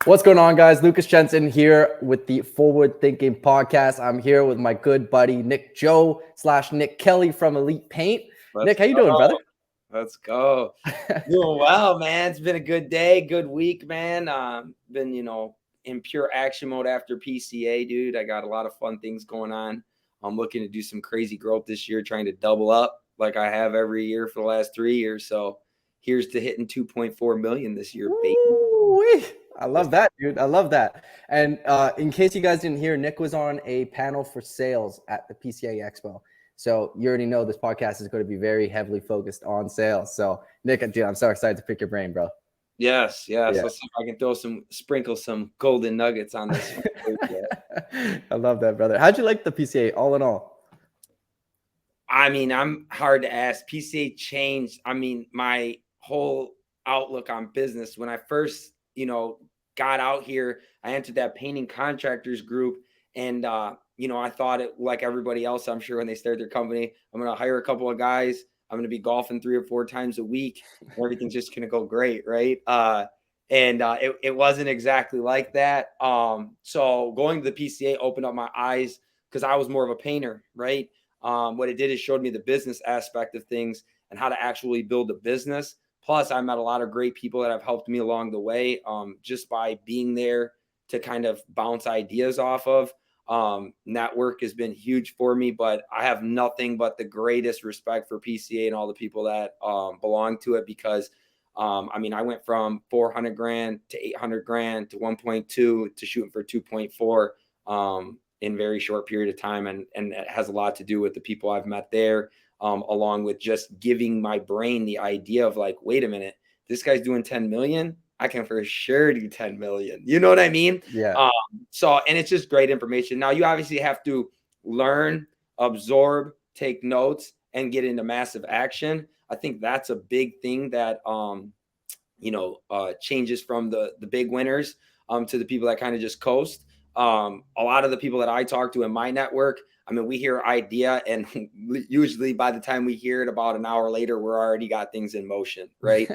What's going on, guys? Lucas Jensen here with the Forward Thinking Podcast. I'm here with my good buddy Nick Joe / Nick Kelly from Elite Paint. Nick, how you doing, brother? Let's go. Doing well, man. It's been a good day, good week, man. Been, in pure action mode after PCA, dude. I got a lot of fun things going on. I'm looking to do some crazy growth this year, trying to double up like I have every year for the last 3 years. So here's to hitting 2.4 million this year, baby. Woo-wee. I love that, dude. I love that. And in case you guys didn't hear, Nick was on a panel for sales at the PCA Expo. So you already know this podcast is going to be very heavily focused on sales. So Nick, dude, I'm so excited to pick your brain, bro. Yes. Let's see if I can sprinkle some golden nuggets on this. I love that, brother. How'd you like the PCA all in all? I mean, I'm hard to ask. PCA changed, my whole outlook on business. When I first, got out here, I entered that painting contractors group, and I thought it like everybody else, I'm sure, when they start their company, I'm going to hire a couple of guys. I'm going to be golfing 3 or 4 times a week. Everything's just going to go great. Right. It wasn't exactly like that. So going to the PCA opened up my eyes because I was more of a painter. Right. What it did is showed me the business aspect of things and how to actually build a business. Plus, I met a lot of great people that have helped me along the way, just by being there to kind of bounce ideas off of. Network has been huge for me, but I have nothing but the greatest respect for PCA and all the people that belong to it, because I went from 400 grand to 800 grand to 1.2 to shooting for 2.4 in very short period of time. And it has a lot to do with the people I've met there, along with just giving my brain the idea of like, wait a minute, this guy's doing 10 million. I can for sure do 10 million. You know what I mean? Yeah. And it's just great information. Now you obviously have to learn, absorb, take notes, and get into massive action. I think that's a big thing that, changes from the big winners, to the people that kind of just coast. A lot of the people that I talk to in my network, we hear idea, and usually by the time we hear it about an hour later, we're already got things in motion. Right.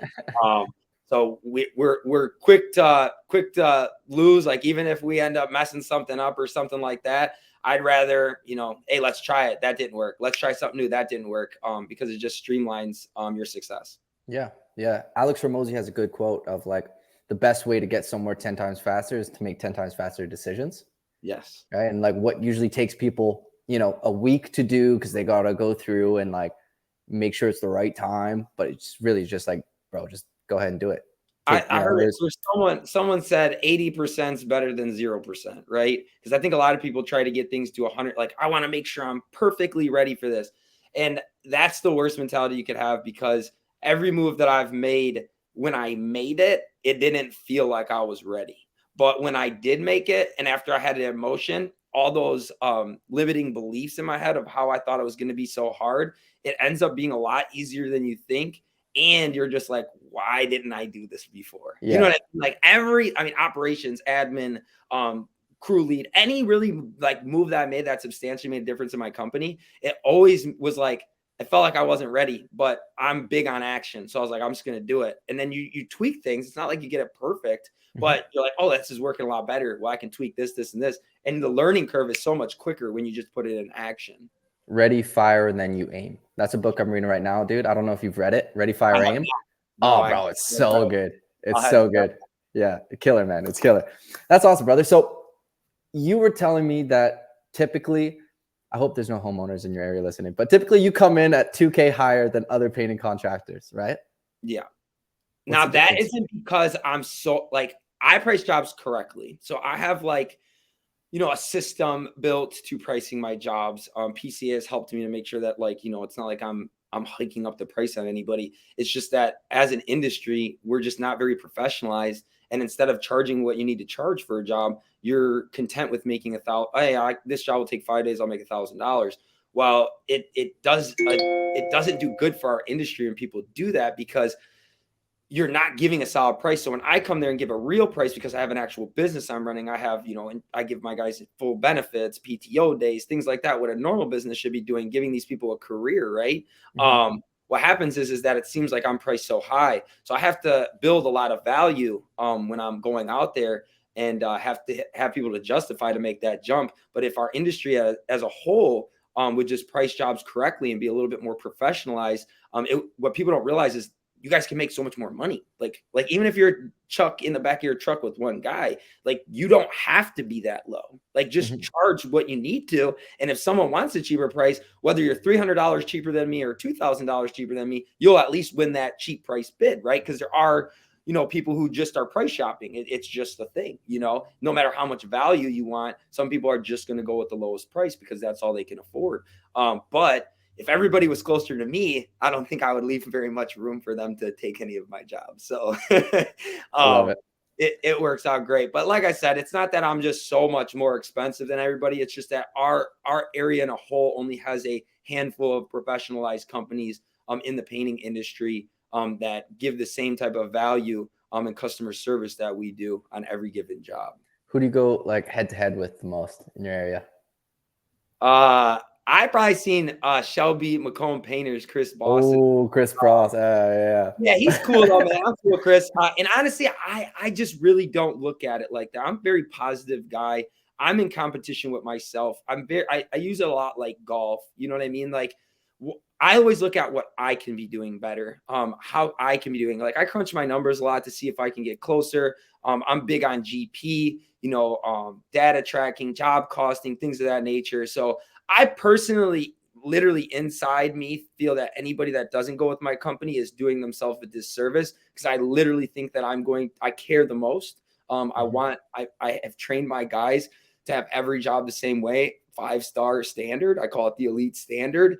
So we're quick to lose. Like, even if we end up messing something up or something like that, I'd rather, hey, let's try it. That didn't work. Let's try something new. That didn't work. Because it just streamlines your success. Yeah. Alex Ramosi has a good quote of like, the best way to get somewhere 10 times faster is to make 10 times faster decisions. Yes. Right. And like what usually takes people, a week to do, because they got to go through and like make sure it's the right time. But it's really just like, bro, just go ahead and do it. I heard it for someone said 80% is better than 0%, right? Because I think a lot of people try to get things to 100. Like, I want to make sure I'm perfectly ready for this. And that's the worst mentality you could have, because every move that I've made, when I made it, it didn't feel like I was ready. But when I did make it, and after I had the emotion, all those limiting beliefs in my head of how I thought it was going to be so hard, it ends up being a lot easier than you think. And you're just like, why didn't I do this before? Yeah. You know what I mean? Like operations, admin, crew lead, any really like move that I made that substantially made a difference in my company, it always was like, I felt like I wasn't ready, but I'm big on action. So I was like, I'm just going to do it. And then you tweak things. It's not like you get it perfect, but you're like, oh, this is working a lot better. Well, I can tweak this, and this. And the learning curve is so much quicker when you just put it in action. Ready, fire, and then you aim. That's a book I'm reading right now, dude. I don't know if you've read it. Ready, fire, aim. No, bro, it's so good. It's so good. Yeah, killer, man. It's killer. That's awesome, brother. So you were telling me that typically, I hope there's no homeowners in your area listening, but typically you come in at 2K higher than other painting contractors, right? Yeah. Now that isn't because I'm so like, I price jobs correctly. So I have like, a system built to pricing my jobs. PCA has helped me to make sure that like, it's not like I'm hiking up the price on anybody. It's just that as an industry, we're just not very professionalized. And instead of charging what you need to charge for a job, you're content with making this job will take 5 days. I'll make $1,000. Well, it doesn't do good for our industry when people do that, because you're not giving a solid price. So when I come there and give a real price, because I have an actual business I'm running, I have, and I give my guys full benefits, PTO days, things like that, what a normal business should be doing, giving these people a career, right? Mm-hmm. What happens is that it seems like I'm priced so high. So I have to build a lot of value when I'm going out there. and have to have people to justify to make that jump. But if our industry as a whole would just price jobs correctly and be a little bit more professionalized, what people don't realize is you guys can make so much more money. Like even if you're Chuck in the back of your truck with one guy, like you don't have to be that low. Like just charge what you need to. And if someone wants a cheaper price, whether you're $300 cheaper than me or $2,000 cheaper than me, you'll at least win that cheap price bid, right? Because there are, people who just are price shopping. It's just a thing, no matter how much value you want, some people are just going to go with the lowest price because that's all they can afford. But if everybody was closer to me, I don't think I would leave very much room for them to take any of my jobs. So it works out great. But like I said, it's not that I'm just so much more expensive than everybody. It's just that our area in a whole only has a handful of professionalized companies in the painting industry that give the same type of value and customer service that we do on every given job. Who do you go like head to head with the most in your area? I probably seen Shelby McComb Painters, Chris Boston. Oh, Chris Cross. Yeah. Yeah, he's cool though, man. I'm cool, Chris. And honestly, I just really don't look at it like that. I'm a very positive guy. I'm in competition with myself. I use it a lot like golf. You know what I mean? Like I always look at what I can be doing better, how I can be doing. Like I crunch my numbers a lot to see if I can get closer. I'm big on GP, data tracking, job costing, things of that nature. So I personally, literally inside me, feel that anybody that doesn't go with my company is doing themselves a disservice because I literally think that I care the most. I have trained my guys to have every job the same way, 5-star standard. I call it the elite standard.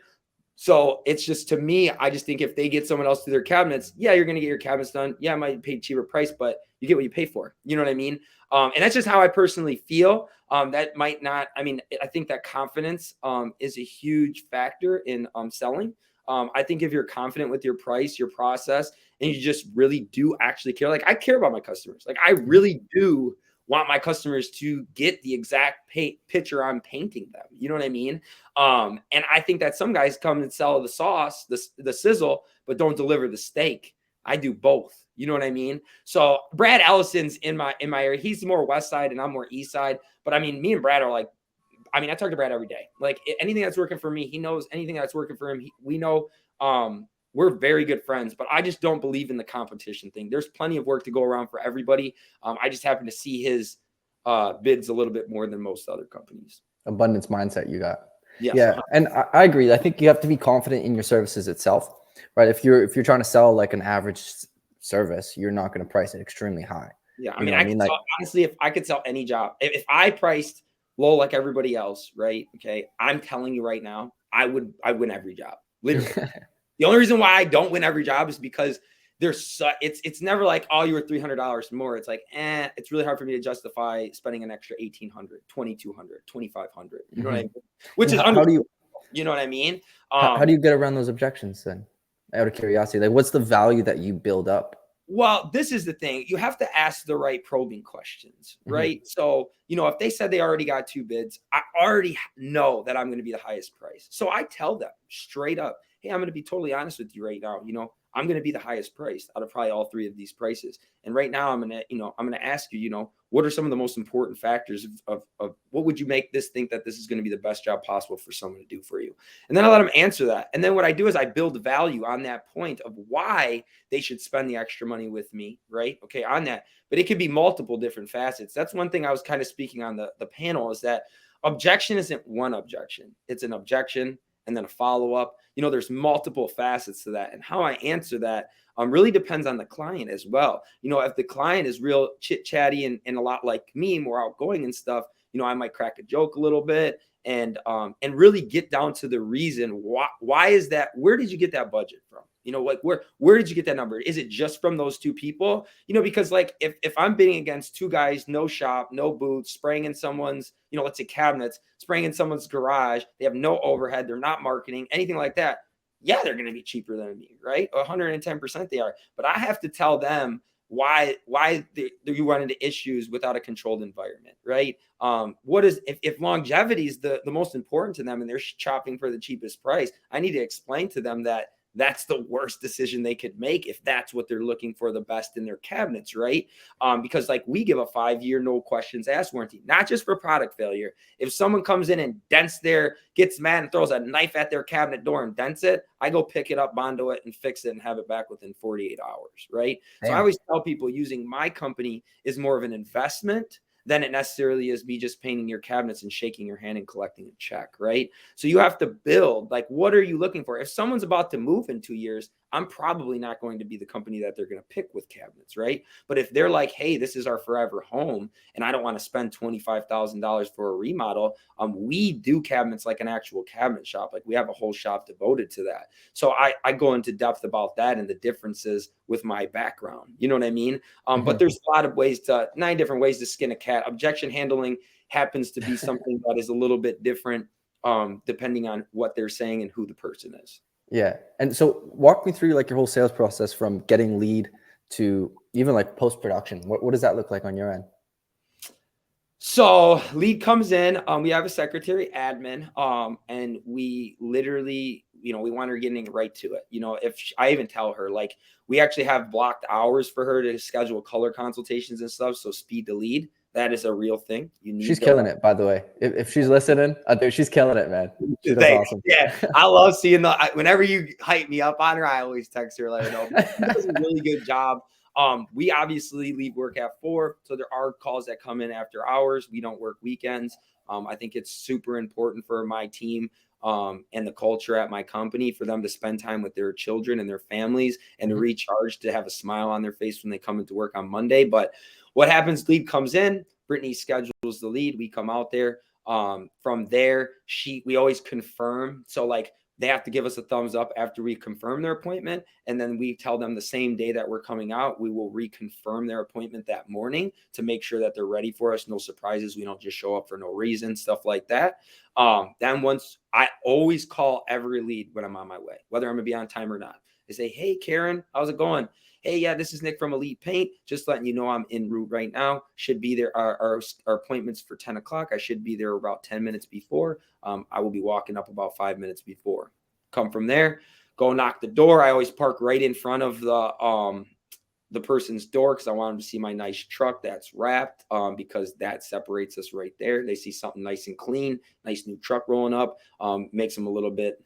So it's just, to me, I just think if they get someone else to their cabinets, yeah, you're going to get your cabinets done. Yeah, I might pay cheaper price, but you get what you pay for. You know what I mean? And that's just how I personally feel. That might not, I think that confidence is a huge factor in selling. I think if you're confident with your price, your process, and you just really do actually care, like I care about my customers. Like I really do want my customers to get the exact picture I'm painting them. You know what I mean? And I think that some guys come and sell the sauce, the sizzle, but don't deliver the steak. I do both. You know what I mean? So Brad Ellison's in my area. He's more west side and I'm more east side. But me and Brad are like, I talk to Brad every day. Like anything that's working for me, he knows. Anything that's working for him, we know. We're very good friends, but I just don't believe in the competition thing. There's plenty of work to go around for everybody. I just happen to see his bids a little bit more than most other companies. Abundance mindset you got. Yes. Yeah. And I agree. I think you have to be confident in your services itself, right? If you're trying to sell like an average service, you're not going to price it extremely high. Yeah. Honestly, if I could sell any job, if I priced low like everybody else, right? Okay. I'm telling you right now, I win every job. Literally. The only reason why I don't win every job is because it's never like, oh, you were $300 more. It's like, it's really hard for me to justify spending an extra $1,800, $2,200, $2,500. You know what I mean? Which is you know what I mean? How do you get around those objections then? Out of curiosity, like what's the value that you build up? Well, this is the thing. You have to ask the right probing questions, right? So, if they said they already got 2 bids, I already know that I'm going to be the highest price. So I tell them straight up, hey, I'm going to be totally honest with you right now. I'm going to be the highest priced out of probably all 3 of these prices. And right now I'm going to ask you, what are some of the most important factors of what would you make this think that this is going to be the best job possible for someone to do for you? And then I let them answer that. And then what I do is I build value on that point of why they should spend the extra money with me, right? Okay, on that. But it could be multiple different facets. That's one thing I was kind of speaking on the panel is that objection isn't one objection. It's an objection and then a follow-up. There's multiple facets to that. And how I answer that really depends on the client as well. If the client is real chit-chatty and a lot like me, more outgoing and stuff, I might crack a joke a little bit and really get down to the reason why is that? Where did you get that budget from? Like where did you get that number? Is it just from those 2 people? Because like if I'm bidding against 2 guys, no shop, no booths, spraying in someone's, let's say cabinets, spraying in someone's garage, they have no overhead, they're not marketing, anything like that. Yeah, they're going to be cheaper than me, right? 110% they are. But I have to tell them why you run into issues without a controlled environment, right? If longevity is the most important to them and they're shopping for the cheapest price, I need to explain to them that that's the worst decision they could make if that's what they're looking for the best in their cabinets, right? Because like we give a 5-year no questions asked warranty, not just for product failure. If someone comes in and gets mad and throws a knife at their cabinet door and dents it, I go pick it up, bondo it, and fix it and have it back within 48 hours, right? Damn. So I always tell people using my company is more of an investment than it necessarily is me just painting your cabinets and shaking your hand and collecting a check, right? So you have to build, like, what are you looking for? If someone's about to move in 2 years, I'm probably not going to be the company that they're going to pick with cabinets, right? But if they're like, hey, this is our forever home, and I don't want to spend $25,000 for a remodel, we do cabinets like an actual cabinet shop. Like we have a whole shop devoted to that. So I go into depth about that and the differences with my background. You know what I mean? But there's a lot of ways 9 different ways to skin a cat. Objection handling happens to be something that is a little bit different depending on what they're saying and who the person is. Yeah. And so walk me through like your whole sales process from getting lead to even like post-production. What does that look like on your end? So lead comes in, we have a secretary admin, and we literally, we want her getting right to it. I even tell her, like, we actually have blocked hours for her to schedule color consultations and stuff. So speed to lead. That is a real thing. She's killing it, by the way. If she's listening, she's killing it, man. She does awesome. Yeah, I love seeing whenever you hype me up on her, I always text her, let her know. She does a really good job. We obviously leave work at 4, so there are calls that come in after hours. We don't work weekends. I think it's super important for my team and the culture at my company for them to spend time with their children and their families and to recharge, to have a smile on their face when they come into work on Monday. But what happens, lead comes in, Brittany schedules the lead, we come out there. From there, we always confirm. So like they have to give us a thumbs up after we confirm their appointment. And then we tell them the same day that we're coming out, we will reconfirm their appointment that morning to make sure that they're ready for us. No surprises. We don't just show up for no reason, stuff like that. Then once I always call every lead when I'm on my way, whether I'm gonna be on time or not. I say, hey, Karen, how's it going? Hey, yeah, this is Nick from Elite Paint. Just letting you know I'm en route right now. Should be there. Our appointment's for 10 o'clock. I should be there about 10 minutes before. I will be walking up about 5 minutes before. Come from there, go knock the door. I always park right in front of the person's door because I want them to see my nice truck that's wrapped, because that separates us right there. They see something nice and clean, nice new truck rolling up, makes them a little bit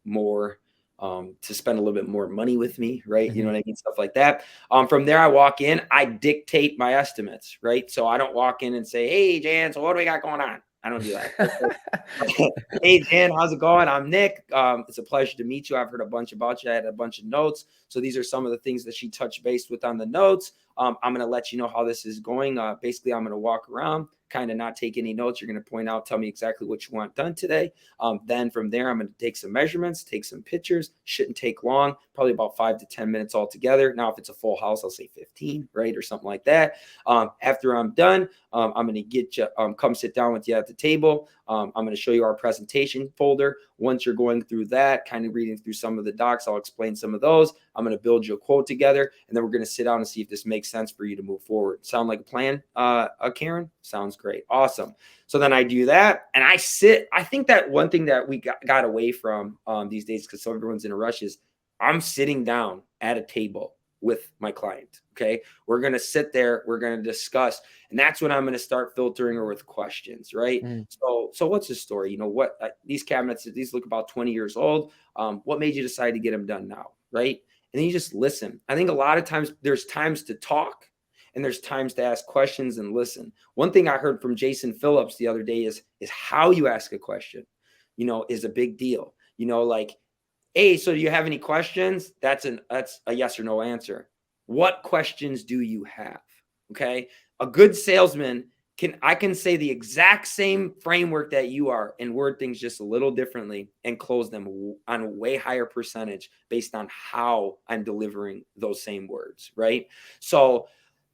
more to spend a little bit more money with me, right? You know what I mean? Stuff like that. From there, I walk in, I dictate my estimates, right? So I don't walk in and say, hey, Jan, so what do we got going on? I don't do that. Hey, Jan, how's it going? I'm Nick. It's a pleasure to meet you. I've heard a bunch about you. I had a bunch of notes. So these are some of the things that she touched base with on the notes. I'm going to let you know how this is going. Basically, I'm going to walk around, kind of not take any notes. You're going to point out, tell me exactly what you want done today. Then from there, I'm going to take some measurements, take some pictures. Shouldn't take long, probably about 5 to 10 minutes altogether. Now, if it's a full house, I'll say 15, right? Or something like that. After I'm done, I'm going to get you, come sit down with you at the table. I'm going to show you our presentation folder. Once you're going through that, kind of reading through some of the docs, I'll explain some of those. I'm going to build you a quote together, and then we're going to sit down and see if this makes sense for you to move forward. Sound like a plan, Karen? Sounds great. Awesome. So then I do that, and I sit. I think that one thing that we got away from these days, because everyone's in a rush, is I'm sitting down at a table with my client. Okay. We're going to sit there. We're going to discuss. And that's when I'm going to start filtering her with questions. Right. So what's the story? These cabinets, these look about 20 years old. What made you decide to get them done now? Right. And then you just listen. I think a lot of times there's times to talk and there's times to ask questions and listen. One thing I heard from Jason Phillips the other day is how you ask a question, is a big deal. Like, hey, so do you have any questions? That's a yes or no answer. What questions do you have? Okay. A good salesman I can say the exact same framework that you are and word things just a little differently and close them on a way higher percentage based on how I'm delivering those same words. Right. So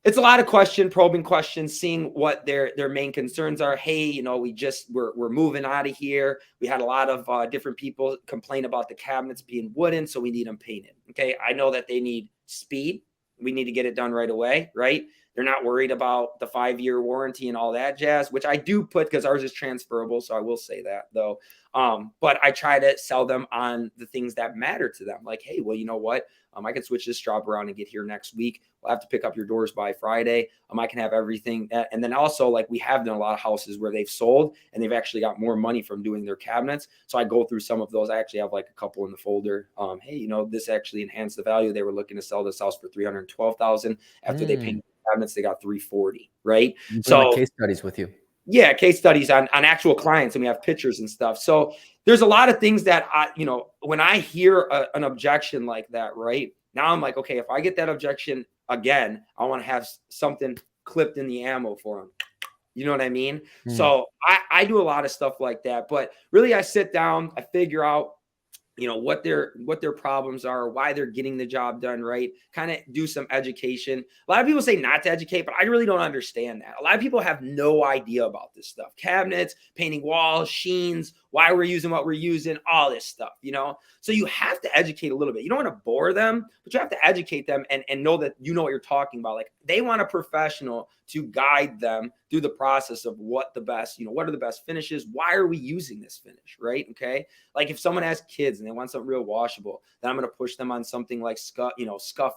it's a lot of probing questions, seeing what their main concerns are. Hey, we're moving out of here. We had a lot of different people complain about the cabinets being wooden, so we need them painted. Okay, I know that they need speed. We need to get it done right away, right? They're not worried about the 5-year warranty and all that jazz, which I do put because ours is transferable. So I will say that though. But I try to sell them on the things that matter to them. Like, hey, well, you know what? I can switch this job around and get here next week. We'll have to pick up your doors by Friday. I can have everything. And then also, like, we have done a lot of houses where they've sold and they've actually got more money from doing their cabinets. So I go through some of those. I actually have like a couple in the folder. Hey, you know, this actually enhanced the value. They were looking to sell this house for $312,000. After they painted the cabinets, they got $340,000, right? So like case studies with you. Yeah, case studies on actual clients, and we have pictures and stuff. So there's a lot of things that when I hear an objection like that, right now, I'm like, okay, if I get that objection again, I want to have something clipped in the ammo for them. You know what I mean? So I do a lot of stuff like that, but really I sit down, I figure out, what their problems are, why they're getting the job done, right? Kind of do some education. A lot of people say not to educate, but I really don't understand that. A lot of people have no idea about this stuff. Cabinets, painting walls, sheens, why we're using what we're using, all this stuff, So you have to educate a little bit. You don't want to bore them, but you have to educate them and know that you know what you're talking about. Like, they want a professional to guide them through the process of what the best, what are the best finishes? Why are we using this finish, right? Okay. Like, if someone has kids and they want something real washable, then I'm going to push them on something like Scuff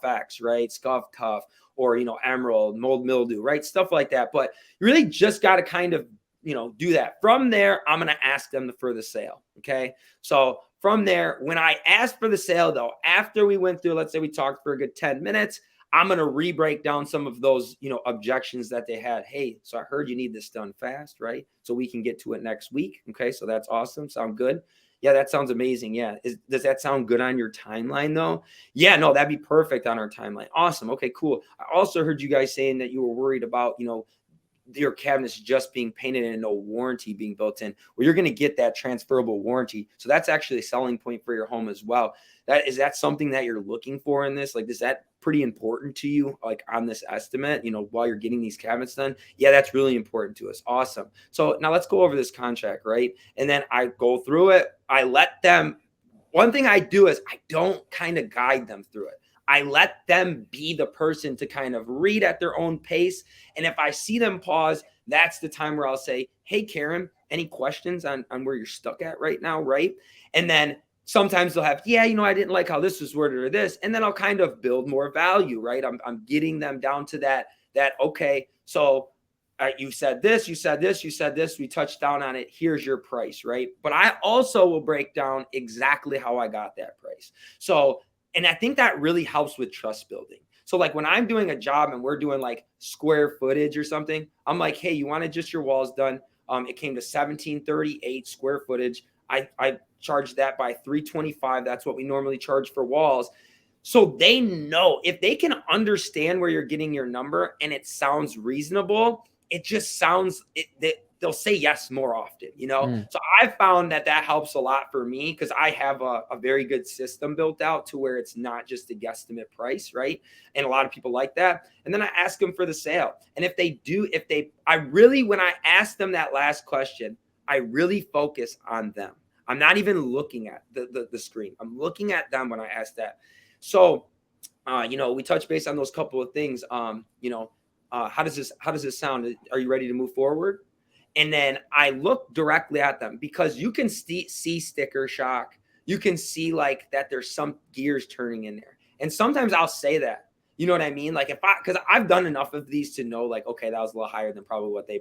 X, right? Scuff Tough, or, Emerald, Mold Mildew, right? Stuff like that. But you really just got to kind of, do that. From there, I'm going to ask them for the sale. Okay. So from there, when I ask for the sale though, after we went through, let's say we talked for a good 10 minutes, I'm going to re-break down some of those, objections that they had. Hey, so I heard you need this done fast, right? So we can get to it next week. Okay. So that's awesome. Sound good? Yeah, that sounds amazing. Yeah. Does that sound good on your timeline though? Yeah, no, that'd be perfect on our timeline. Awesome. Okay, cool. I also heard you guys saying that you were worried about, your cabinets just being painted and no warranty being built in. Well, you're going to get that transferable warranty. So that's actually a selling point for your home as well. Is that something that you're looking for in this? Like, is that pretty important to you, like on this estimate, while you're getting these cabinets done? Yeah, that's really important to us. Awesome. So now let's go over this contract, right? And then I go through it. I let them, one thing I do is I don't kind of guide them through it. I let them be the person to kind of read at their own pace. And if I see them pause, that's the time where I'll say, hey, Karen, any questions on where you're stuck at right now, right? And then sometimes they'll have, yeah, I didn't like how this was worded or this. And then I'll kind of build more value, right? I'm getting them down to that, okay, so you said this, you said this, you said this, we touched down on it, here's your price, right? But I also will break down exactly how I got that price. So, and I think that really helps with trust building. So like when I'm doing a job and we're doing like square footage or something, I'm like, hey, you wanted just your walls done. It came to 1738 square footage. I charged that by $325. That's what we normally charge for walls. So they know, if they can understand where you're getting your number and it sounds reasonable, it just sounds, they'll say yes more often, So I found that helps a lot for me because I have a very good system built out to where it's not just a guesstimate price, right? And a lot of people like that. And then I ask them for the sale. And when I ask them that last question, I really focus on them. I'm not even looking at the screen. I'm looking at them when I ask that. So, we touch base on those couple of things. How does this sound? Are you ready to move forward? And then I look directly at them because you can see sticker shock. You can see like that there's some gears turning in there. And sometimes I'll say that, you know what I mean? Like because I've done enough of these to know like, okay, that was a little higher than probably what they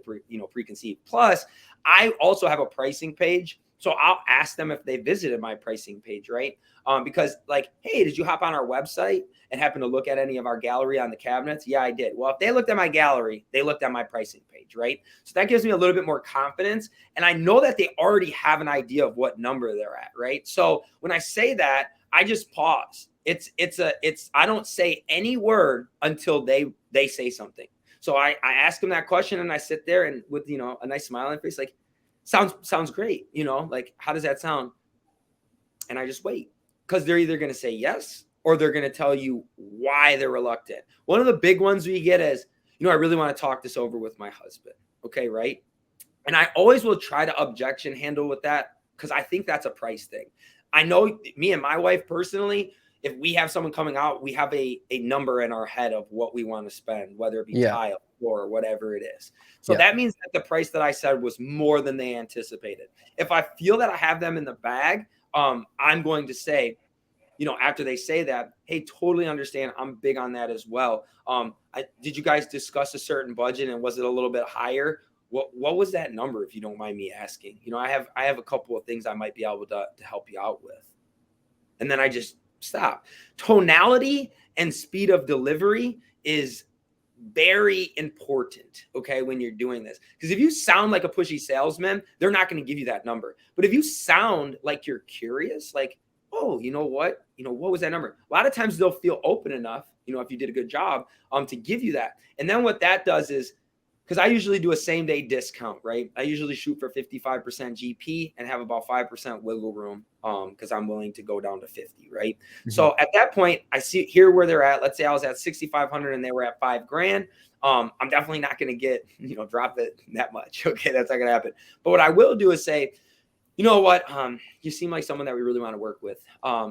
preconceived. Plus I also have a pricing page. So I'll ask them if they visited my pricing page, right? Because like, hey, did you hop on our website and happen to look at any of our gallery on the cabinets? Yeah, I did. Well, if they looked at my gallery, they looked at my pricing page, right? So that gives me a little bit more confidence. And I know that they already have an idea of what number they're at, right? So when I say that, I just pause. I don't say any word until they say something. So I ask them that question and I sit there and with, a nice smile on my face, like, sounds great. Like, how does that sound? And I just wait because they're either going to say yes or they're going to tell you why they're reluctant. One of the big ones we get is, I really want to talk this over with my husband. Okay. Right. And I always will try to objection handle with that because I think that's a price thing. I know me and my wife personally, if we have someone coming out, we have a number in our head of what we want to spend, whether it be tile or whatever it is. So that means that the price that I said was more than they anticipated. If I feel that I have them in the bag, I'm going to say, you know, after they say that, hey, totally understand. I'm big on that as well. Did you guys discuss a certain budget, and was it a little bit higher? What was that number, if you don't mind me asking? You know, I have a couple of things I might be able to help you out with. And then I just stop. Tonality and speed of delivery is very important, okay, when you're doing this. Because if you sound like a pushy salesman, they're not going to give you that number. But if you sound like you're curious, like, oh, you know what? You know, what was that number? A lot of times they'll feel open enough, you know, if you did a good job, to give you that. And then what that does is, because I usually do a same day discount, right? I usually shoot for 55% GP and have about 5% wiggle room, because I'm willing to go down to 50, right? Mm-hmm. So at that point, I see here where they're at. Let's say I was at 6,500 and they were at $5,000. I'm definitely not going to get, you know, drop it that much. Okay, that's not going to happen. But what I will do is say, you know what? You seem like someone that we really want to work with.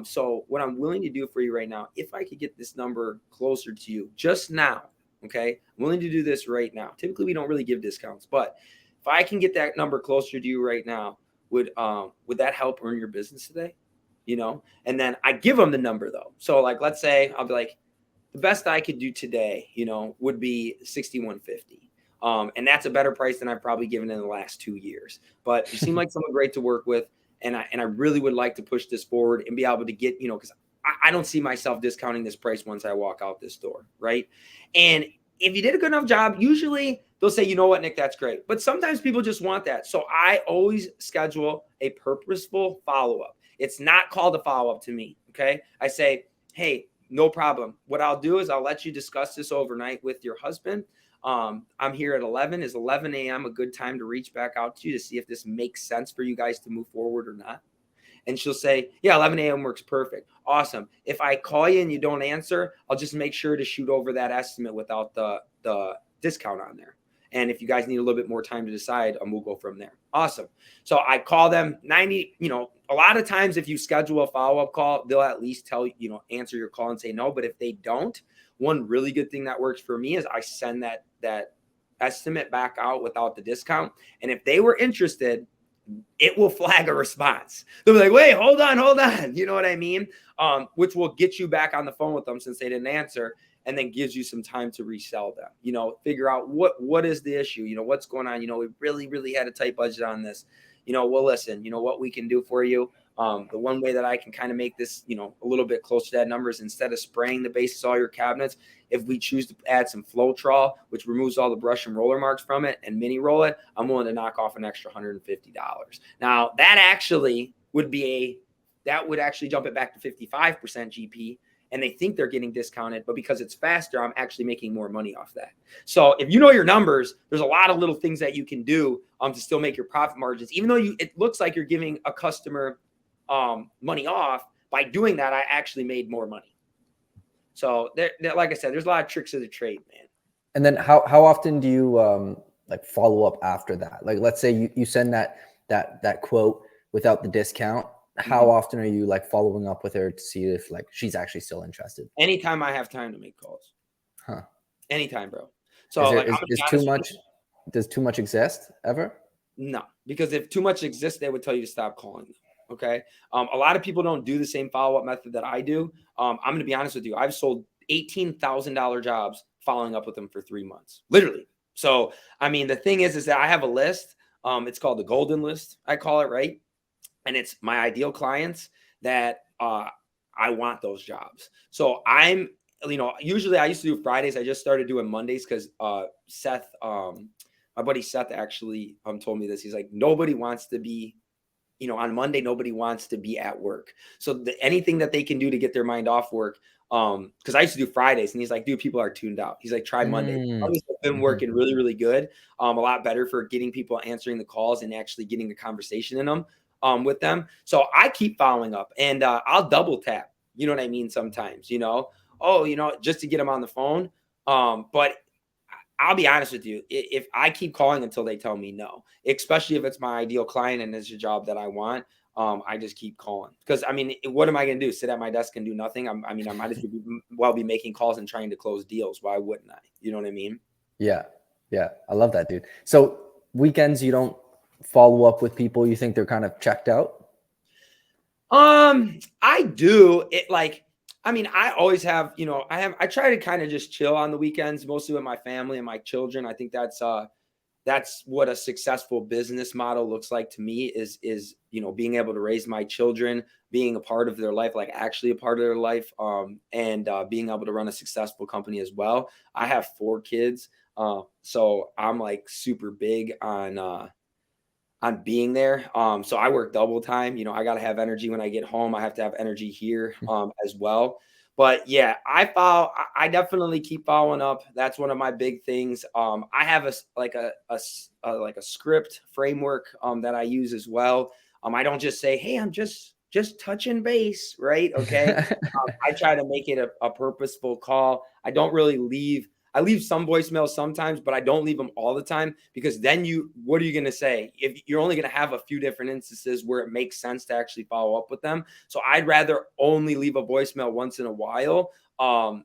So what I'm willing to do for you right now, if I could get this number closer to you just now, okay, I'm willing to do this right now. Typically, we don't really give discounts, but if I can get that number closer to you right now, would that help earn your business today? You know, and then I give them the number though. So like, let's say I'll be like, the best I could do today, you know, would be 6,150. And that's a better price than I've probably given in the last 2 years. But you seem like someone great to work with, and I really would like to push this forward and be able to get, you know, because I don't see myself discounting this price once I walk out this door, right? And if you did a good enough job, usually they'll say, you know what, Nick, that's great. But sometimes people just want that. So I always schedule a purposeful follow-up. It's not called a follow-up to me, okay? I say, hey, no problem. What I'll do is I'll let you discuss this overnight with your husband. I'm here at 11. Is 11 a.m. a good time to reach back out to you to see if this makes sense for you guys to move forward or not? And she'll say, yeah, 11 a.m. works perfect. Awesome. If I call you and you don't answer, I'll just make sure to shoot over that estimate without the discount on there. And if you guys need a little bit more time to decide, we'll go from there. Awesome. So I call them 90, you know, a lot of times if you schedule a follow-up call, they'll at least tell you, you know, answer your call and say no. But if they don't, one really good thing that works for me is I send that estimate back out without the discount. And if they were interested, it will flag a response. They'll be like, wait, hold on. You know what I mean? Which will get you back on the phone with them since they didn't answer, and then gives you some time to resell them, you know, figure out what is the issue, you know, what's going on. You know, we really had a tight budget on this. You know, well, listen, you know what we can do for you. The one way that I can kind of make this, you know, a little bit closer to that number is instead of spraying the bases of all your cabinets, if we choose to add some Floetrol, which removes all the brush and roller marks from it, and mini roll it, I'm willing to knock off an extra $150. Now that would actually jump it back to 55% GP. And they think they're getting discounted, but because it's faster, I'm actually making more money off that. So if you know your numbers, there's a lot of little things that you can do to still make your profit margins. Even though it looks like you're giving a customer money off, by doing that, I actually made more money. So like I said, there's a lot of tricks of the trade, man. And then how often do you like follow up after that? Like, let's say you send that quote without the discount. How often are you like following up with her to see if like she's actually still interested? Anytime I have time to make calls. Huh. Anytime, bro. So does too much exist ever? No, because if too much exists, they would tell you to stop calling them. Okay. A lot of people don't do the same follow-up method that I do. I'm going to be honest with you. I've sold $18,000 jobs following up with them for 3 months, literally. So, I mean, the thing is that I have a list. It's called the golden list. I call it, right? And it's my ideal clients that I want those jobs. So I'm, you know, usually I used to do Fridays. I just started doing Mondays because Seth, my buddy Seth actually told me this. He's like, nobody wants to be, you know, on Monday, nobody wants to be at work. So anything that they can do to get their mind off work, because I used to do Fridays, and he's like, dude, people are tuned out. He's like, try Monday. Mondays have been working really good, a lot better for getting people answering the calls and actually getting the conversation in them. With them. So I keep following up, and I'll double tap, you know what I mean? Sometimes, you know, just to get them on the phone. But I'll be honest with you. If I keep calling until they tell me no, especially if it's my ideal client and it's a job that I want, I just keep calling because I mean, what am I going to do? Sit at my desk and do nothing? I might as well be making calls and trying to close deals. Why wouldn't I? You know what I mean? Yeah. Yeah. I love that, dude. So weekends, you don't follow up with people you think they're kind of checked out? I do it like, I mean, I always have, I try to kind of just chill on the weekends, mostly with my family and my children. I think that's what a successful business model looks like to me is, being able to raise my children, being a part of their life, like actually a part of their life, and being able to run a successful company as well. I have 4 kids. So I'm like super big on being there. So I work double time. I got to have energy when I get home. I have to have energy here as well. But yeah, I definitely keep following up. That's one of my big things. I have a script framework that I use as well. I don't just say, hey, I'm just touching base, right? Okay. I try to make it a purposeful call. I don't really I leave some voicemails sometimes, but I don't leave them all the time because then what are you going to say? If you're only going to have a few different instances where it makes sense to actually follow up with them. So I'd rather only leave a voicemail once in a while, because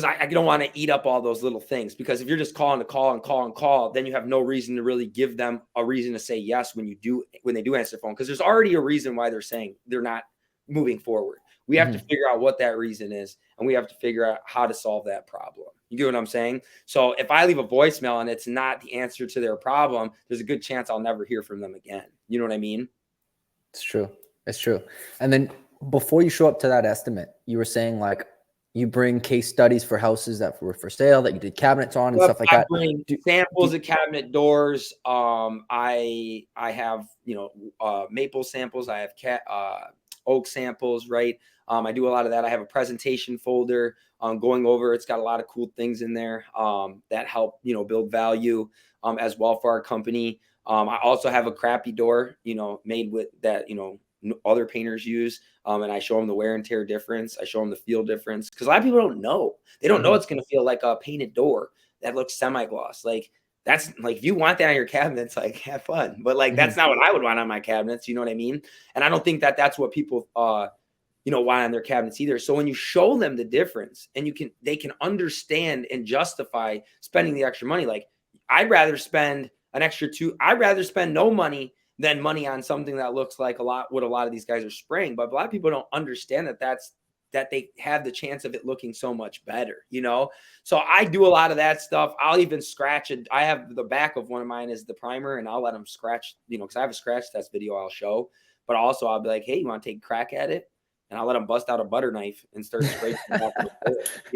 I don't want to eat up all those little things, because if you're just calling to call and call and call, then you have no reason to really give them a reason to say yes when they do answer the phone, because there's already a reason why they're saying they're not moving forward. We have to figure out what that reason is, and we have to figure out how to solve that problem. You get what I'm saying? So if I leave a voicemail and it's not the answer to their problem, there's a good chance I'll never hear from them again. You know what I mean? It's true. It's true. And then before you show up to that estimate, you were saying like you bring case studies for houses that were for sale that you did cabinets on and stuff like that. I bring samples of cabinet doors. I have, maple samples. I have oak samples, right? I do a lot of that. I have a presentation folder going over. It's got a lot of cool things in there that help, build value as well for our company. I also have a crappy door, made with that, other painters use. And I show them the wear and tear difference. I show them the feel difference, because a lot of people don't know. They don't know it's going to feel like a painted door that looks semi-gloss. Like, that's like, if you want that on your cabinets, like, have fun. But like, that's not what I would want on my cabinets. You know what I mean? And I don't think that that's what people, want on their cabinets either. So when you show them the difference and they can understand and justify spending the extra money. Like, I'd rather spend no money than money on something that looks like what a lot of these guys are spraying. But a lot of people don't understand that they have the chance of it looking so much better, So I do a lot of that stuff. I'll even scratch it. I have the back of one of mine is the primer, and I'll let them scratch, because I have a scratch test video I'll show. But also I'll be like, hey, you want to take a crack at it? And I'll let them bust out a butter knife and start scraping it off the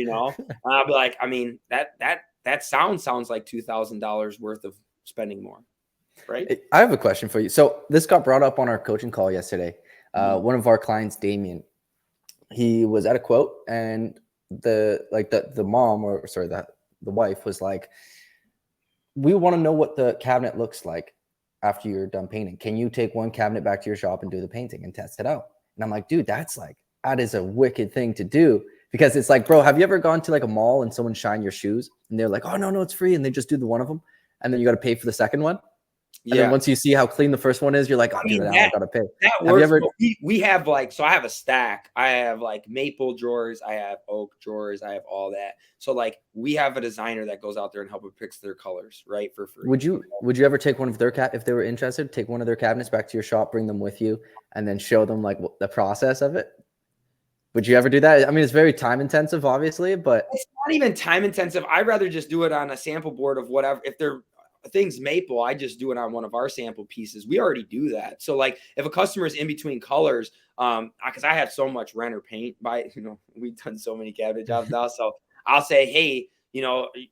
floor, And I'll be like, I mean, that sounds like $2,000 worth of spending more. Right. I have a question for you. So this got brought up on our coaching call yesterday. One of our clients, Damien, he was at a quote, and the mom, the wife was like, we want to know what the cabinet looks like after you're done painting. Can you take one cabinet back to your shop and do the painting and test it out? And I'm like, dude, that is a wicked thing to do, because it's like, bro, have you ever gone to like a mall and someone shine your shoes and they're like, oh, no, it's free. And they just do the one of them. And then you got to pay for the second one. And then once you see how clean the first one is, you're like, oh, I got to pay. That works. We have so I have a stack. I have like maple drawers. I have oak drawers. I have all that. So like, we have a designer that goes out there and help them pick their colors, right, for free. Would you ever take one of their if they were interested, take one of their cabinets back to your shop, bring them with you, and then show them like the process of it? Would you ever do that? I mean, it's very time intensive, obviously, but it's not even time intensive. I'd rather just do it on a sample board of whatever. If they're things maple, I just do it on one of our sample pieces. We already do that. So like, if a customer is in between colors, because I have so much renter paint we've done so many cabinet jobs now. So I'll say, hey,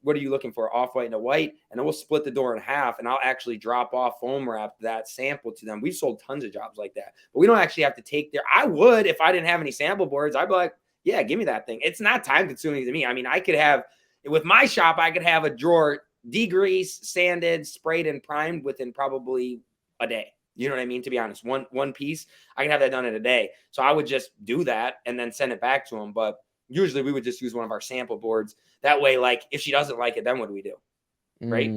what are you looking for? Off-white and a white. And then we'll split the door in half, and I'll actually drop off foam wrap that sample to them. We've sold tons of jobs like that, but we don't actually have to take I would, if I didn't have any sample boards, I'd be like, yeah, give me that thing. It's not time consuming to me. I mean, with my shop, I could have a drawer degreased, sanded, sprayed, and primed within probably a day. You know what I mean? To be honest, one piece, I can have that done in a day. So I would just do that and then send it back to them. But usually we would just use one of our sample boards. That way, like, if she doesn't like it, then what do we do? Right?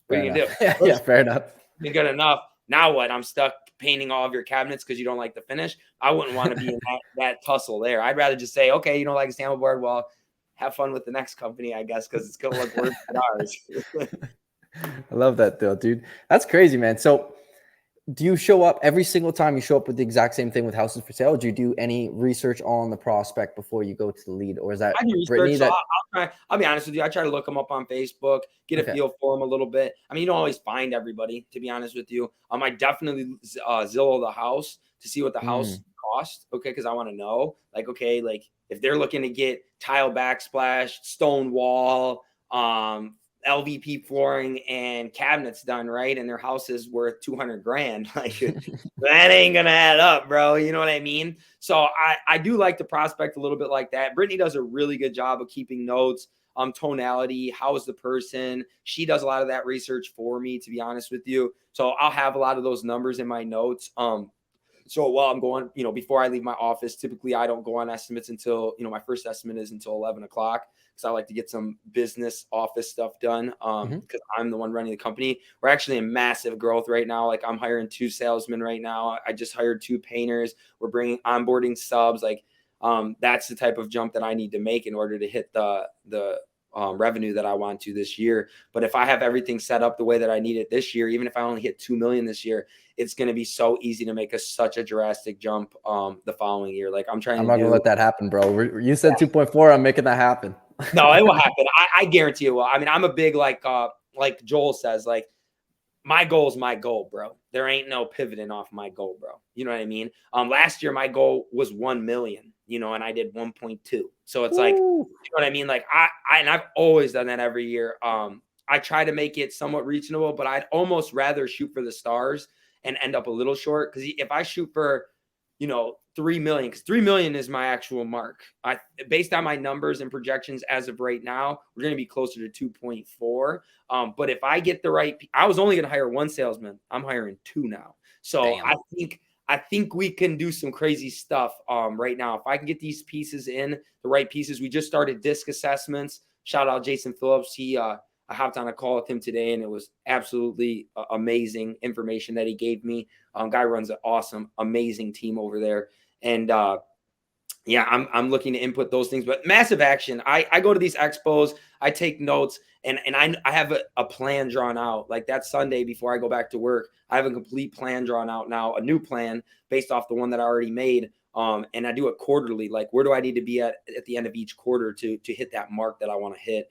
What are you going to do? Yeah, fair enough. Good enough. Now what? I'm stuck painting all of your cabinets because you don't like the finish. I wouldn't want to be in that tussle there. I'd rather just say, okay, you don't like a sample board. Well, have fun with the next company, I guess, because it's going to look worse than ours. I love that though, dude. That's crazy, man. So do you show up every single time you show up with the exact same thing with houses for sale? Or do you do any research on the prospect before you go to the lead? Or is that I do research, Brittany so that I'll be honest with you. I try to look them up on Facebook, get a feel for them a little bit. I mean, you don't always find everybody, to be honest with you. I definitely Zillow the house to see what the house cost. Okay, because I want to know, like, okay, like if they're looking to get tile backsplash, stone wall, LVP flooring and cabinets done, right, and their house is worth 200 grand, like that ain't gonna add up, bro. You know what I mean? So I do like the prospect a little bit like that. Brittany does a really good job of keeping notes, tonality, how is the person. She does a lot of that research for me, to be honest with you. So I'll have a lot of those numbers in my notes. So while I'm going, before I leave my office, typically I don't go on estimates until, my first estimate is until 11 o'clock. Because I like to get some business office stuff done because I'm the one running the company. We're actually in massive growth right now. Like I'm hiring 2 salesmen right now. I just hired 2 painters. We're onboarding subs. Like that's the type of jump that I need to make in order to hit the revenue that I want to this year. But if I have everything set up the way that I need it this year, even if I only hit 2 million this year, it's going to be so easy to make such a drastic jump the following year. Like I'm not going to let that happen, bro. You said 2.4. I'm making that happen. No, it will happen. I guarantee it will. I mean, I'm a big, like Joel says, like my goal is my goal, bro. There ain't no pivoting off my goal, bro. You know what I mean? Last year, my goal was 1 million, and I did 1.2. So it's like, you know what I mean? Like and I've always done that every year. I try to make it somewhat reasonable, but I'd almost rather shoot for the stars and end up a little short. Because if I shoot for, 3 million, because 3 million is my actual mark. Based on my numbers and projections as of right now, we're going to be closer to 2.4. But if I get the right, I was only going to hire 1 salesman. I'm hiring 2 now. So damn. I think we can do some crazy stuff right now. If I can get these pieces in, the right pieces. We just started disc assessments. Shout out Jason Phillips. I hopped on a call with him today, and it was absolutely amazing information that he gave me. Guy runs an awesome, amazing team over there. And yeah, I'm looking to input those things, but massive action. I go to these expos, I take notes, and I have a plan drawn out. Like that Sunday before I go back to work, I have a complete plan drawn out now, a new plan based off the one that I already made. And I do it quarterly. Like where do I need to be at the end of each quarter to hit that mark that I want to hit?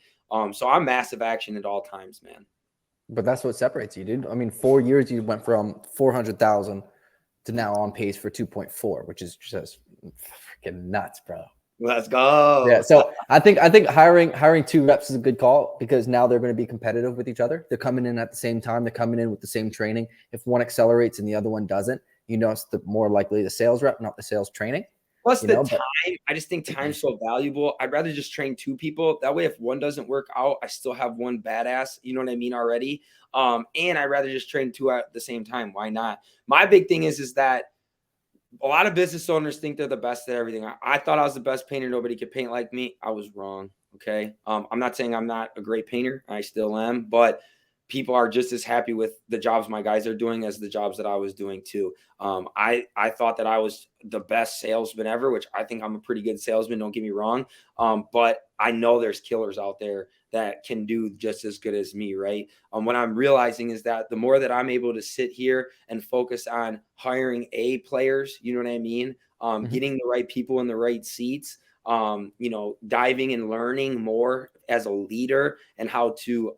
So I'm massive action at all times, man. But that's what separates you, dude. I mean, 4 years you went from 400,000 to now on pace for 2.4, which is just freaking nuts, bro. Let's go. Yeah. So I think hiring 2 reps is a good call because now they're going to be competitive with each other. They're coming in at the same time. They're coming in with the same training. If one accelerates and the other one doesn't, it's the more likely the sales rep, not the sales training. Plus the time, I just think time's so valuable. I'd rather just train 2 people. That way, if one doesn't work out, I still have one badass, you know what I mean, already. And I'd rather just train 2 at the same time. Why not? My big thing is that a lot of business owners think they're the best at everything. I thought I was the best painter. Nobody could paint like me. I was wrong. Okay. I'm not saying I'm not a great painter. I still am, but people are just as happy with the jobs my guys are doing as the jobs that I was doing too. I thought that I was the best salesman ever, which I think I'm a pretty good salesman. Don't get me wrong. But I know there's killers out there that can do just as good as me. Right. What I'm realizing is that the more that I'm able to sit here and focus on hiring A players, you know what I mean? Getting the right people in the right seats, diving and learning more as a leader and how to,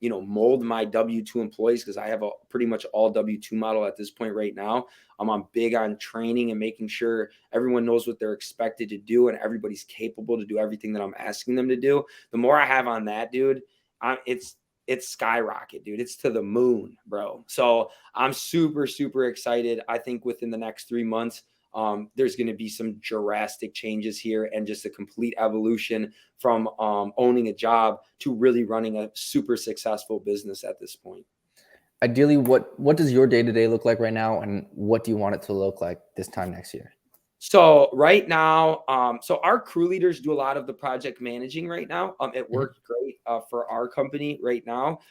mold my W-2 employees. Cause I have a pretty much all W-2 model at this point right now. I'm big on training and making sure everyone knows what they're expected to do and everybody's capable to do everything that I'm asking them to do. The more I have on that, dude, it's skyrocket, dude. It's to the moon, bro. So I'm super, super excited. I think within the next 3 months, there's going to be some drastic changes here and just a complete evolution from owning a job to really running a super successful business at this point. Ideally, what does your day-to-day look like right now, and what do you want it to look like this time next year? So right now, so our crew leaders do a lot of the project managing right now. It works great for our company right now.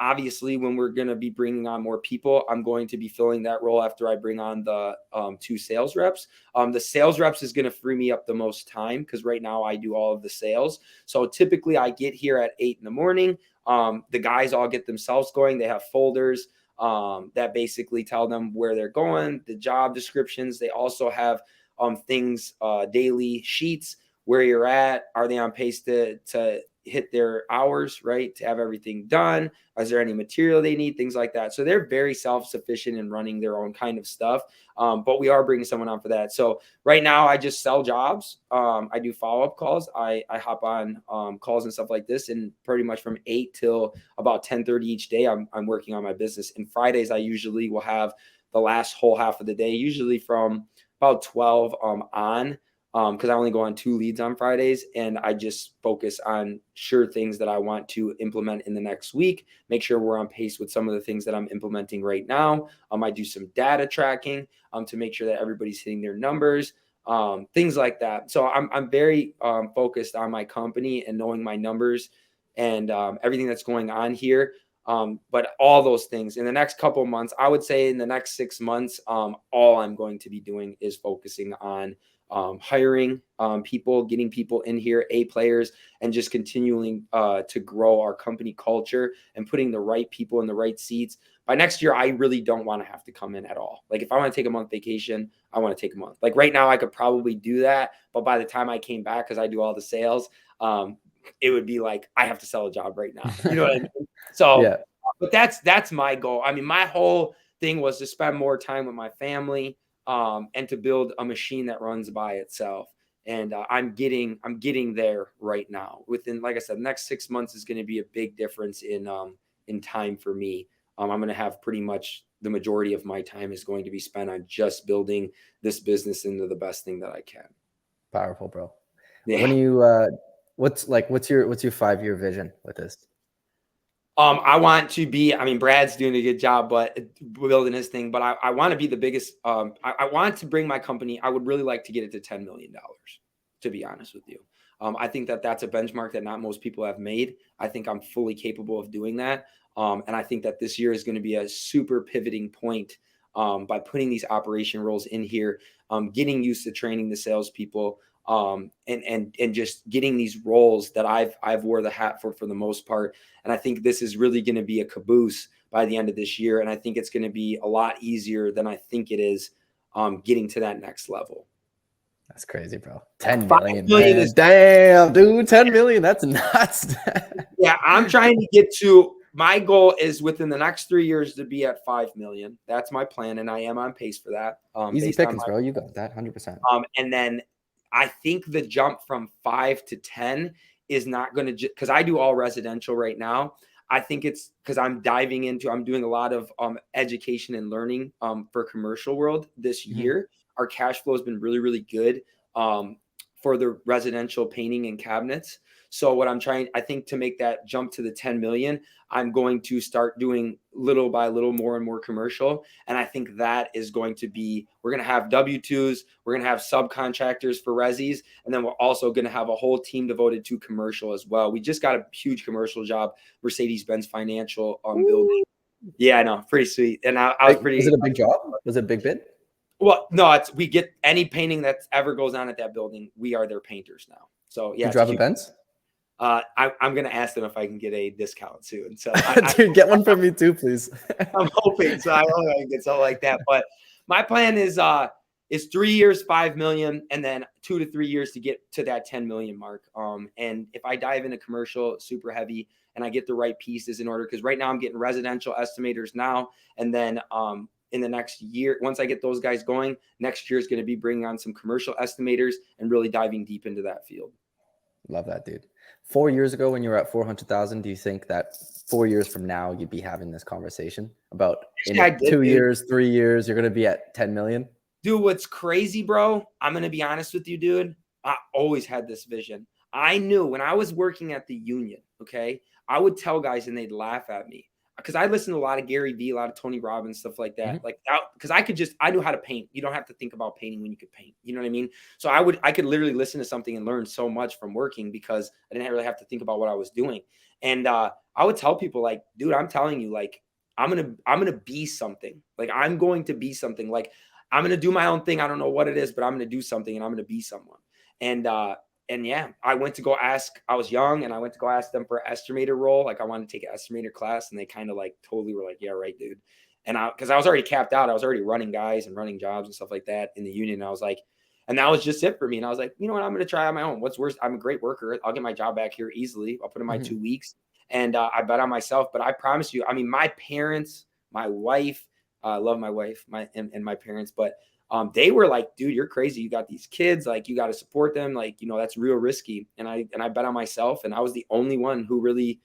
obviously, when we're going to be bringing on more people, I'm going to be filling that role after I bring on the 2 sales reps. The sales reps is going to free me up the most time because right now I do all of the sales. So typically I get here at 8 in the morning. The guys all get themselves going. They have folders that basically tell them where they're going, the job descriptions. They also have things, daily sheets, where you're at. Are they on pace to hit their hours, right? To have everything done. Is there any material they need? Things like that. So they're very self-sufficient in running their own kind of stuff. But we are bringing someone on for that. So right now I just sell jobs. I do follow-up calls. I hop on calls and stuff like this. And pretty much from 8 till about 10:30 each day, I'm working on my business. And Fridays, I usually will have the last whole half of the day, usually from about 12 on. Because I only go on 2 leads on Fridays, and I just focus on sure things that I want to implement in the next week, make sure we're on pace with some of the things that I'm implementing right now. I do some data tracking to make sure that everybody's hitting their numbers, things like that. So I'm very focused on my company and knowing my numbers and everything that's going on here. But all those things in the next couple of months, I would say in the next 6 months, all I'm going to be doing is focusing on hiring people, getting people in here, A players, and just continuing to grow our company culture and putting the right people in the right seats. By next year, I really don't want to have to come in at all. Like if I want to take a month vacation, I want to take a month. Like right now, I could probably do that. But by the time I came back, because I do all the sales, it would be like, I have to sell a job right now. You know what I mean? So, yeah. But that's my goal. I mean, my whole thing was to spend more time with my family, and to build a machine that runs by itself. And I'm getting there right now. Within, like I said, the next 6 months is going to be a big difference in time for me. I'm going to have pretty much the majority of my time is going to be spent on just building this business into the best thing that I can. Powerful, bro. Yeah. When you what's your 5-year vision with this? I want to be, I mean, Brad's doing a good job, but building his thing, but I want to be the biggest, I want to bring my company. I would really like to get it to $10 million, to be honest with you. I think that that's a benchmark that not most people have made. I think I'm fully capable of doing that. And I think that this year is going to be a super pivoting point, by putting these operation roles in here, getting used to training the salespeople, and just getting these roles that I've wore the hat for the most part. And I think this is really going to be a caboose by the end of this year. And I think it's going to be a lot easier than I think it is, getting to that next level. That's crazy, bro. 10 million is, damn, dude, 10 million. That's nuts. Yeah. I'm trying to get to, my goal is within the next 3 years to be at 5 million. That's my plan. And I am on pace for that. Easy pickings, bro. You got that 100%. And then I think the jump from 5 to 10 is not going to, because I do all residential right now. I think it's because I'm doing a lot of education and learning for commercial world this year. Our cash flow has been really, really good for the residential painting and cabinets. So what I'm trying, I think, to make that jump to the 10 million, I'm going to start doing little by little more and more commercial. And I think that is going to be, we're going to have W-2s, we're going to have subcontractors for resis, and then we're also going to have a whole team devoted to commercial as well. We just got a huge commercial job, Mercedes-Benz Financial building. Yeah, I know, pretty sweet. And I was pretty. Was it a big job? Was it a big bid? Well, no, we get any painting that ever goes on at that building. We are their painters now. So yeah. You drive a Benz? I'm going to ask them if I can get a discount soon. So dude, get one from me too, please. I'm hoping so. I hope I can get something like that. But my plan is 3 years, 5 million, and then 2 to 3 years to get to that 10 million mark. And if I dive into commercial super heavy and I get the right pieces in order, because right now I'm getting residential estimators now, and then in the next year, once I get those guys going, next year is going to be bringing on some commercial estimators and really diving deep into that field. Love that, dude. 4 years ago, when you were at 400,000, do you think that 4 years from now you'd be having this conversation about in 2 years, 3 years, you're going to be at 10 million? Dude, what's crazy, bro? I'm going to be honest with you, dude. I always had this vision. I knew when I was working at the union, okay, I would tell guys and they'd laugh at me. Because I listened to a lot of Gary Vee, a lot of Tony Robbins, stuff like that. Like, because I knew how to paint. You don't have to think about painting when you could paint. You know what I mean? So I could literally listen to something and learn so much from working because I didn't really have to think about what I was doing. And I would tell people like, dude, I'm telling you, like, I'm gonna be something. Like, I'm going to be something. Like, I'm gonna do my own thing. I don't know what it is, but I'm gonna do something and I'm gonna be someone. And yeah, I went to go ask. I was young, and I went to go ask them for an estimator role. Like, I wanted to take an estimator class, and they kind of like totally were like, "Yeah, right, dude." And because I was already capped out, I was already running guys and running jobs and stuff like that in the union. And I was like, and that was just it for me. And I was like, you know what? I'm going to try on my own. What's worse? I'm a great worker. I'll get my job back here easily. I'll put in my 2 weeks, and I bet on myself. But I promise you, I mean, my parents, my wife, I love my wife, and my parents, but they were like, dude, you're crazy. You got these kids, like, you got to support them. Like, you know, that's real risky. And I bet on myself. And I was the only one who really,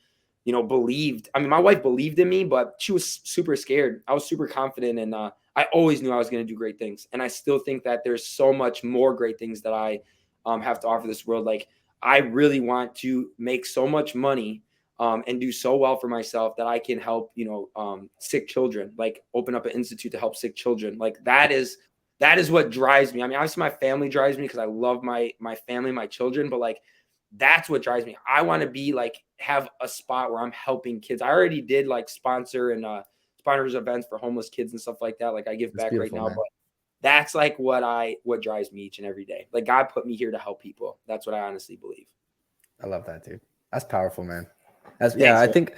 you know, believed. I mean, my wife believed in me, but she was super scared. I was super confident. And I always knew I was going to do great things. And I still think that there's so much more great things that I have to offer this world. Like, I really want to make so much money and do so well for myself that I can help, you know, sick children, like open up an institute to help sick children. Like, that is what drives me. I mean, obviously my family drives me because I love my family, my children, but like, that's what drives me. I want to be like, have a spot where I'm helping kids. I already did like sponsor and sponsors events for homeless kids and stuff like that. Like, I give back right now, man. But that's like what drives me each and every day. Like, God put me here to help people. That's what I honestly believe. I love that, dude. That's powerful, man. Yeah, I think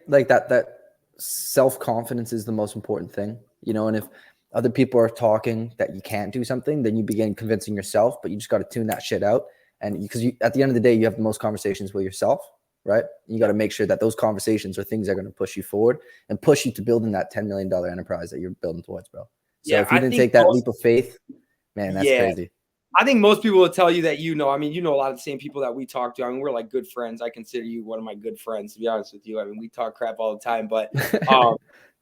like that self-confidence is the most important thing, you know, and if other people are talking that you can't do something, then you begin convincing yourself, but you just got to tune that shit out. And because at the end of the day, you have the most conversations with yourself, right? You got to make sure that those conversations are things that are going to push you forward and push you to building that $10 million enterprise that you're building towards, bro. So if you didn't take that leap of faith, man, that's crazy. I think most people will tell you that, you know, I mean, you know, a lot of the same people that we talk to. I mean, we're like good friends. I consider you one of my good friends, to be honest with you. I mean, we talk crap all the time, but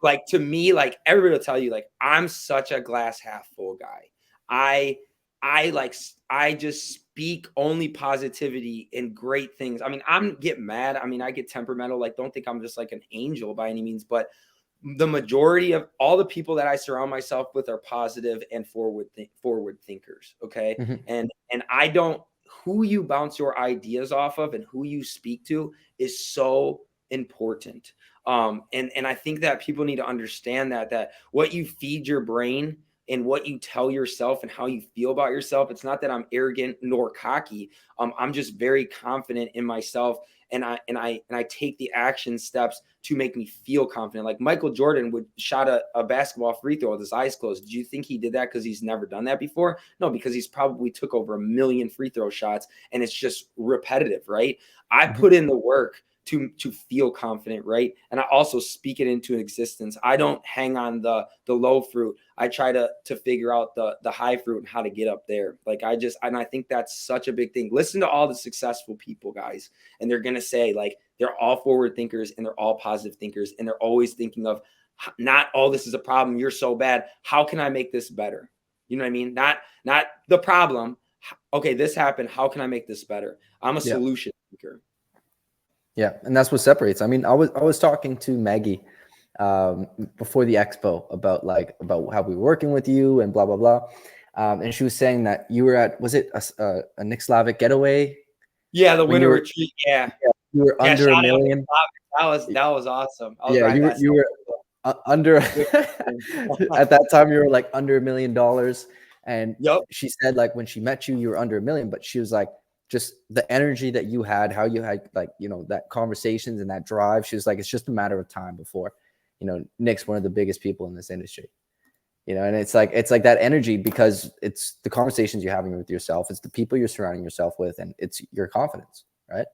like, to me, like, everybody will tell you, like, I'm such a glass half full guy. I just speak only positivity and great things. I mean, I'm get mad. I mean, I get temperamental. Like, don't think I'm just like an angel by any means, but the majority of all the people that I surround myself with are positive and forward thinkers. Okay. And I don't, who you bounce your ideas off of and who you speak to is so important. And I think that people need to understand that what you feed your brain and what you tell yourself and how you feel about yourself, it's not that I'm arrogant nor cocky. I'm just very confident in myself. And I take the action steps to make me feel confident. Like, Michael Jordan would shot a basketball free throw with his eyes closed. Do you think he did that because he's never done that before? No, because he's probably took over 1 million free throw shots, and it's just repetitive, right? I put in the work to feel confident, right? And I also speak it into existence. I don't hang on the low fruit. I try to figure out the high fruit and how to get up there. Like, and I think that's such a big thing. Listen to all the successful people, guys, and they're going to say, like, they're all forward thinkers and they're all positive thinkers. And they're always thinking of not, oh, this is a problem, you're so bad, how can I make this better? You know what I mean? Not the problem. Okay, this happened, how can I make this better? I'm a solution thinker. Yeah, and that's what separates. I mean, I was talking to Maggie before the expo about how we were working with you and blah blah blah, and she was saying that you were at, was it a Nick Slavic getaway? Yeah, the winter retreat. Yeah, you were under $1 million. That was awesome. You were under at that time. You were like under $1 million, and she said, like, when she met you, you were under $1 million, but she was like, just the energy that you had, how you had, like, you know, that conversations and that drive. She was like, it's just a matter of time before, you know, Nick's one of the biggest people in this industry, you know, and it's like that energy, because it's the conversations you're having with yourself. It's the people you're surrounding yourself with, and it's your confidence, right?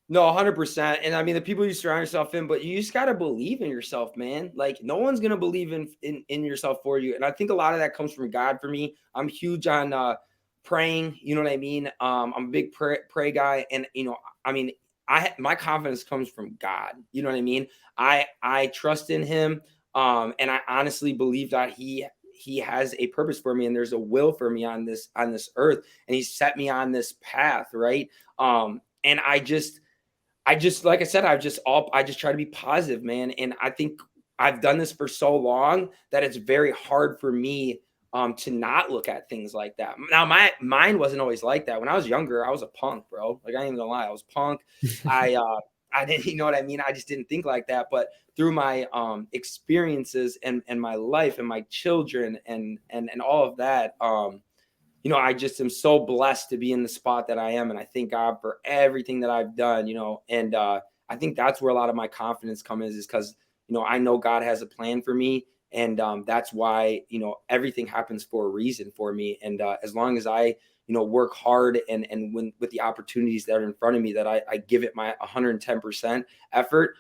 No, 100%. And I mean, the people you surround yourself in, but you just got to believe in yourself, man. Like, no one's going to believe in yourself for you. And I think a lot of that comes from God for me. I'm huge on, praying, you know what I mean? I'm a big pray guy. And, you know, I mean, my confidence comes from God. You know what I mean? I trust in him. And I honestly believe that he has a purpose for me, and there's a will for me on this earth. And he set me on this path. Right. And I just, like I said, I just try to be positive, man. And I think I've done this for so long that it's very hard for me to not look at things like that. Now, my mind wasn't always like that. When I was younger, I was a punk, bro. Like, I ain't even gonna lie, I was punk. I I didn't, you know what I mean? I just didn't think like that. But through my experiences and my life and my children and all of that, you know, I just am so blessed to be in the spot that I am. And I thank God for everything that I've done, you know, and I think that's where a lot of my confidence comes is because, you know, I know God has a plan for me. And that's why, you know, everything happens for a reason for me. And as long as I, you know, work hard and when with the opportunities that are in front of me, that I give it my 110% effort,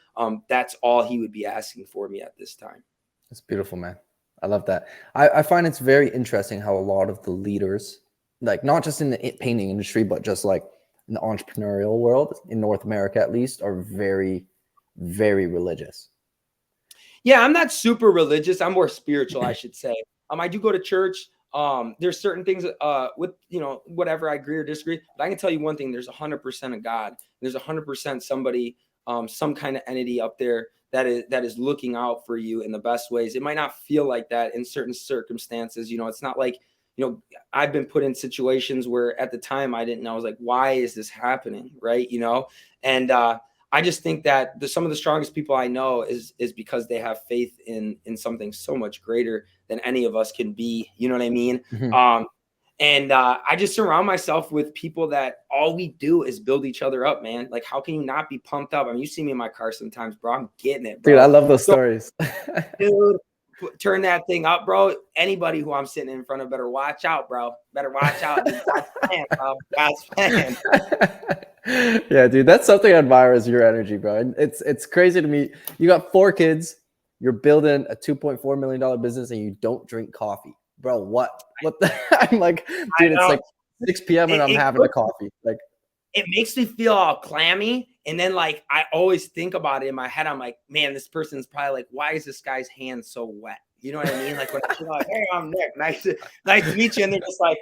that's all he would be asking for me at this time. That's beautiful, man. I love that. I find it's very interesting how a lot of the leaders, like not just in the painting industry, but just like in the entrepreneurial world in North America, at least, are very, very religious. Yeah, I'm not super religious. I'm more spiritual, I should say. I do go to church. There's certain things with, you know, whatever I agree or disagree. But I can tell you one thing: there's 100% of God. There's 100% somebody, some kind of entity up there that is looking out for you in the best ways. It might not feel like that in certain circumstances. You know, it's not like, you know, I've been put in situations where at the time I didn't know. I was like, why is this happening? Right. You know, and I just think that some of the strongest people I know is because they have faith in something so much greater than any of us can be. You know what I mean? Mm-hmm. And I just surround myself with people that all we do is build each other up, man. Like, how can you not be pumped up? I mean, you see me in my car sometimes, bro. I'm getting it, bro. Dude, I love those stories. Dude, turn that thing up, bro. Anybody who I'm sitting in front of better watch out, bro. Better watch out. God's plan, bro. God's plan. Yeah, dude, that's something I admire is your energy, bro. And it's crazy to me. You got 4 kids, you're building a $2.4 million business, and you don't drink coffee, bro. What the? I'm like, dude, it's like 6 p.m. and I'm having a coffee. Like, it makes me feel all clammy. And then, like, I always think about it in my head. I'm like, man, this person's probably like, why is this guy's hand so wet? You know what I mean? Like, when I'm like, hey, I'm Nick. Nice to meet you. And they're just like,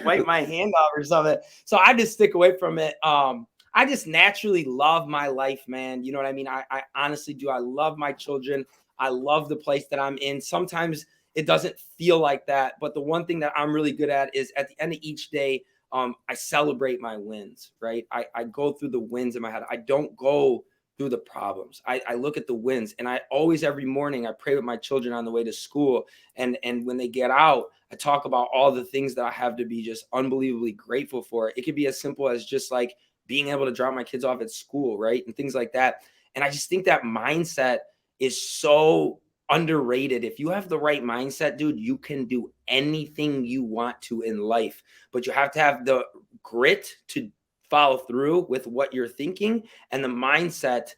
wipe my hand off or something. So I just stick away from it. I just naturally love my life, man. You know what I mean? I honestly do. I love my children. I love the place that I'm in. Sometimes it doesn't feel like that. But the one thing that I'm really good at is at the end of each day, I celebrate my wins, right? I go through the wins in my head. I don't go through the problems. I look at the wins, and I always, every morning, I pray with my children on the way to school. And when they get out, I talk about all the things that I have to be just unbelievably grateful for. It could be as simple as just like being able to drop my kids off at school, right? And things like that. And I just think that mindset is so underrated. If you have the right mindset, dude, you can do anything you want to in life, but you have to have the grit to follow through with what you're thinking and the mindset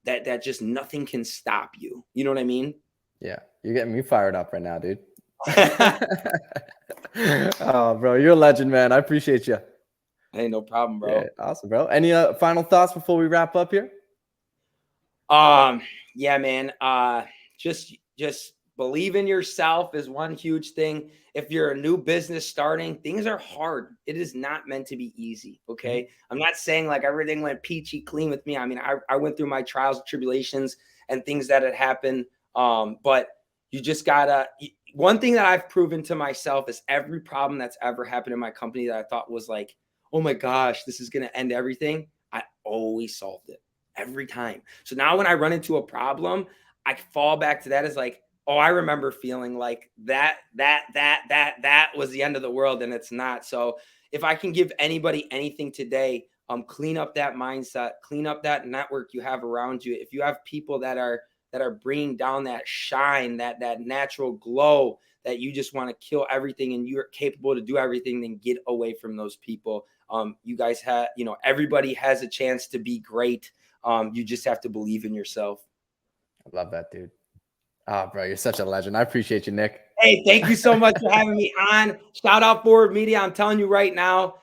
that just nothing can stop you. You know what I mean? Yeah, you're getting me fired up right now, dude. Oh, bro, you're a legend, man. I appreciate you. Hey, no problem, bro. Yeah, awesome, bro. Any final thoughts before we wrap up here? Yeah, man. Just believe in yourself is one huge thing. If you're a new business starting, things are hard. It is not meant to be easy. Okay. Mm-hmm. I'm not saying like everything went peachy clean with me. I mean, I went through my trials and tribulations and things that had happened. But you just gotta, one thing that I've proven to myself is every problem that's ever happened in my company that I thought was like, oh my gosh, this is going to end everything, I always solved it every time. So now when I run into a problem, I fall back to that as like, oh, I remember feeling like that was the end of the world, and it's not. So if I can give anybody anything today, clean up that mindset, clean up that network you have around you. If you have people that are bringing down that shine, that natural glow, that you just want to kill everything and you're capable to do everything, then get away from those people. You guys have, you know, everybody has a chance to be great. You just have to believe in yourself. I love that, dude. Oh, bro, you're such a legend. I appreciate you, Nick. Hey, thank you so much for having me on. Shout out Forward Media. I'm telling you right now,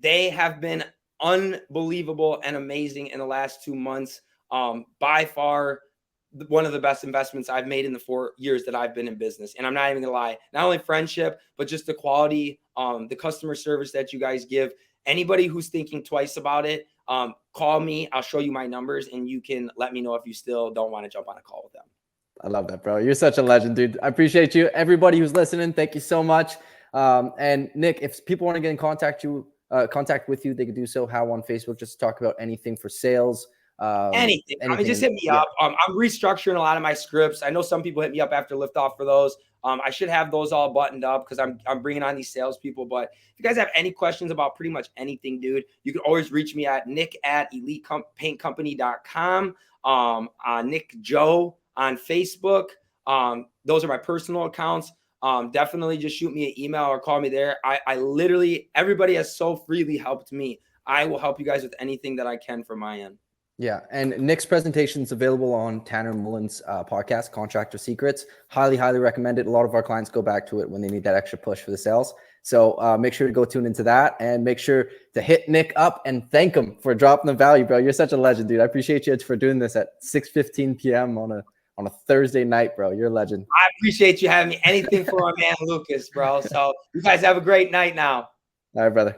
they have been unbelievable and amazing in the last 2 months. By far, one of the best investments I've made in the 4 years that I've been in business. And I'm not even gonna lie, not only friendship, but just the quality, the customer service that you guys give. Anybody who's thinking twice about it, call me. I'll show you my numbers and you can let me know if you still don't want to jump on a call with them. I love that, bro. You're such a legend, dude. I appreciate you. Everybody who's listening, thank you so much. And Nick, if people want to get in contact contact with you, they could do so. How on Facebook, just to talk about anything for sales. Anything. I mean, just hit me up. I'm restructuring a lot of my scripts. I know some people hit me up after liftoff for those. I should have those all buttoned up because I'm bringing on these salespeople. But if you guys have any questions about pretty much anything, dude, you can always reach me at nick@elitepaintcompany.com. Nick Joe on Facebook. Those are my personal accounts. Definitely just shoot me an email or call me there. I literally, everybody has so freely helped me. I will help you guys with anything that I can from my end. Yeah. And Nick's presentation is available on Tanner Mullen's podcast, Contractor Secrets. Highly, highly recommend it. A lot of our clients go back to it when they need that extra push for the sales. So make sure to go tune into that and make sure to hit Nick up and thank him for dropping the value, bro. You're such a legend, dude. I appreciate you for doing this at 6:15 p.m. on a Thursday night, bro. You're a legend. I appreciate you having me. Anything for our man Lucas, bro. So you guys have a great night now. All right, brother.